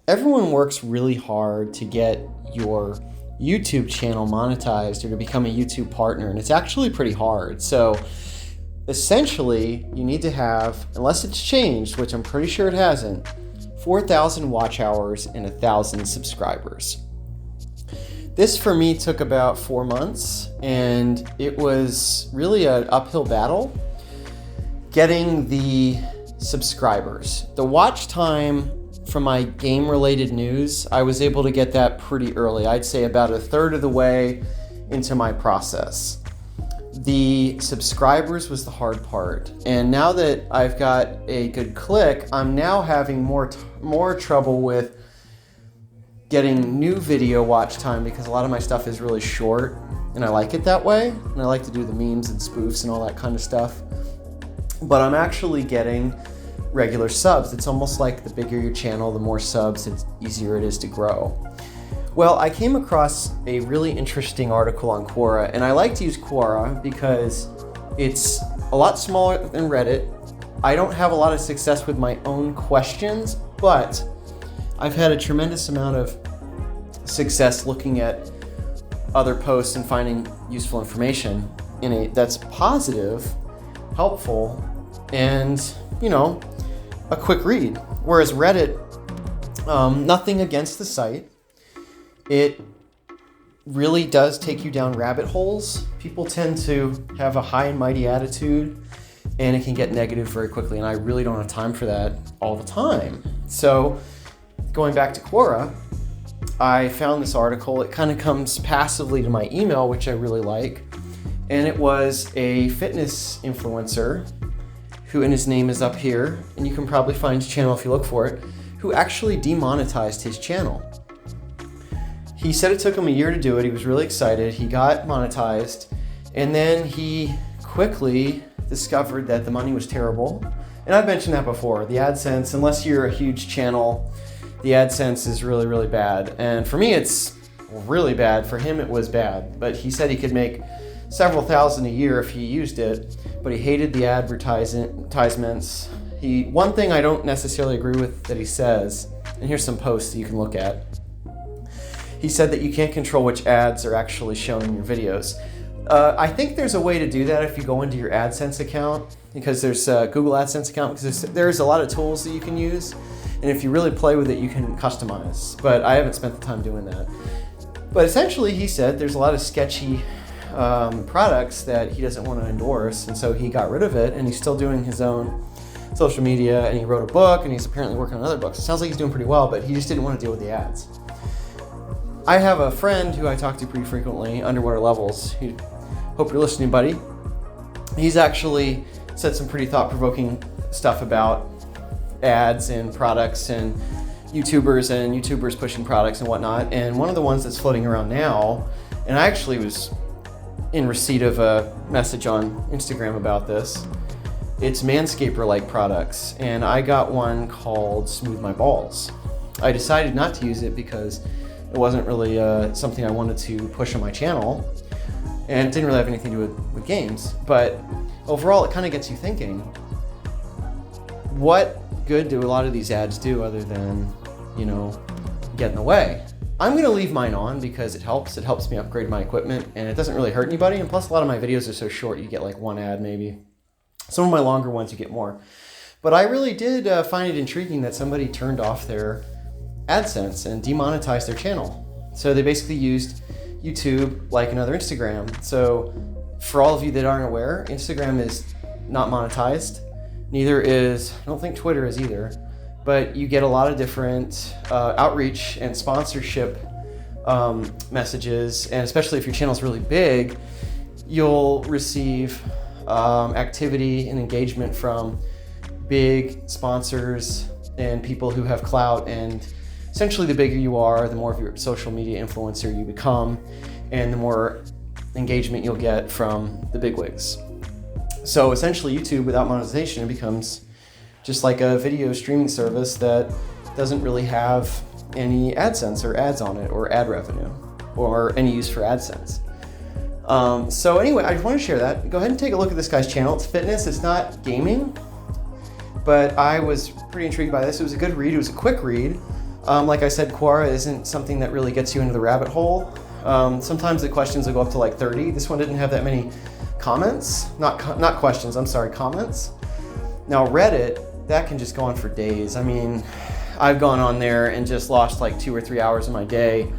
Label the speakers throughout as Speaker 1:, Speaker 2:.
Speaker 1: everyone works really hard to get your YouTube channel monetized or to become a YouTube partner, and it's actually pretty hard. So essentially, you need to have, unless it's changed, which I'm pretty sure it hasn't, 4,000 watch hours and 1,000 subscribers. This for me took about 4 months, and it was really an uphill battle getting the subscribers. The watch time from my game-related news, I was able to get that pretty early. I'd say about a third of the way into my process. The subscribers was the hard part. And now that I've got a good click, I'm now having more trouble with getting new video watch time because a lot of my stuff is really short and I like it that way. And I like to do the memes and spoofs and all that kind of stuff. But I'm actually getting regular subs. It's almost like the bigger your channel, the more subs, it's easier it is to grow. Well, I came across a really interesting article on Quora, and I like to use Quora because it's a lot smaller than Reddit. I don't have a lot of success with my own questions, but I've had a tremendous amount of success looking at other posts and finding useful information that's positive, helpful, and, a quick read. Whereas Reddit, nothing against the site, it really does take you down rabbit holes. People tend to have a high and mighty attitude, and it can get negative very quickly, and I really don't have time for that all the time. So going back to Quora, I found this article. It kind of comes passively to my email, which I really like, and it was a fitness influencer and his name is up here, and you can probably find his channel if you look for it, who actually demonetized his channel. He said it took him a year to do it. He was really excited. He got monetized, and then he quickly discovered that the money was terrible. And I've mentioned that before. The AdSense, unless you're a huge channel, the AdSense is really, really bad. And for me, it's really bad. For him, it was bad. But he said he could make several thousand a year if he used it, but he hated the advertisements. One thing I don't necessarily agree with that he says, and here's some posts that you can look at. He said that you can't control which ads are actually shown in your videos. I think there's a way to do that if you go into your AdSense account, because there's a Google AdSense account, because there's a lot of tools that you can use, and if you really play with it, you can customize, but I haven't spent the time doing that. But essentially, he said there's a lot of sketchy products that he doesn't want to endorse, and so he got rid of it, and he's still doing his own social media, and he wrote a book, and he's apparently working on other books. It sounds like he's doing pretty well, but he just didn't want to deal with the ads. I have a friend who I talk to pretty frequently, Underwater Levels. Hope you're listening, buddy. He's actually said some pretty thought-provoking stuff about ads and products and YouTubers pushing products and whatnot, and one of the ones that's floating around now, and I actually was in receipt of a message on Instagram about this. It's Manscaper-like products, and I got one called Smooth My Balls. I decided not to use it because it wasn't really something I wanted to push on my channel, and it didn't really have anything to do with games, but overall it kind of gets you thinking, what good do a lot of these ads do other than, get in the way? I'm going to leave mine on because it helps me upgrade my equipment, and it doesn't really hurt anybody, and plus a lot of my videos are so short, you get like one ad maybe. Some of my longer ones you get more. But I really did find it intriguing that somebody turned off their AdSense and demonetized their channel. So they basically used YouTube like another Instagram. So for all of you that aren't aware, Instagram is not monetized. Neither is, I don't think Twitter is either. But you get a lot of different outreach and sponsorship messages, and especially if your channel is really big, you'll receive activity and engagement from big sponsors and people who have clout, and essentially the bigger you are, the more of your social media influencer you become, and the more engagement you'll get from the bigwigs. So essentially YouTube without monetization, it becomes just like a video streaming service that doesn't really have any AdSense or ads on it, or ad revenue, or any use for AdSense. So anyway, I just want to share that. Go ahead and take a look at this guy's channel. It's fitness, it's not gaming, but I was pretty intrigued by this. It was a good read, it was a quick read. Like I said, Quora isn't something that really gets you into the rabbit hole. Sometimes the questions will go up to like 30. This one didn't have that many comments. Not questions, I'm sorry, comments. Now Reddit, that can just go on for days. I mean, I've gone on there and just lost like 2 or 3 hours of my day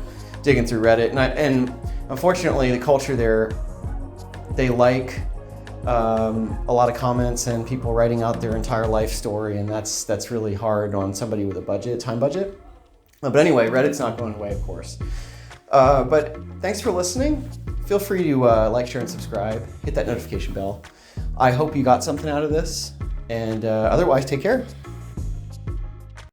Speaker 1: digging through Reddit. And unfortunately, the culture there, they like a lot of comments and people writing out their entire life story, and that's really hard on somebody with a time budget. But anyway, Reddit's not going away, of course. But thanks for listening. Feel free to like, share, and subscribe. Hit that notification bell. I hope you got something out of this. And otherwise, take care.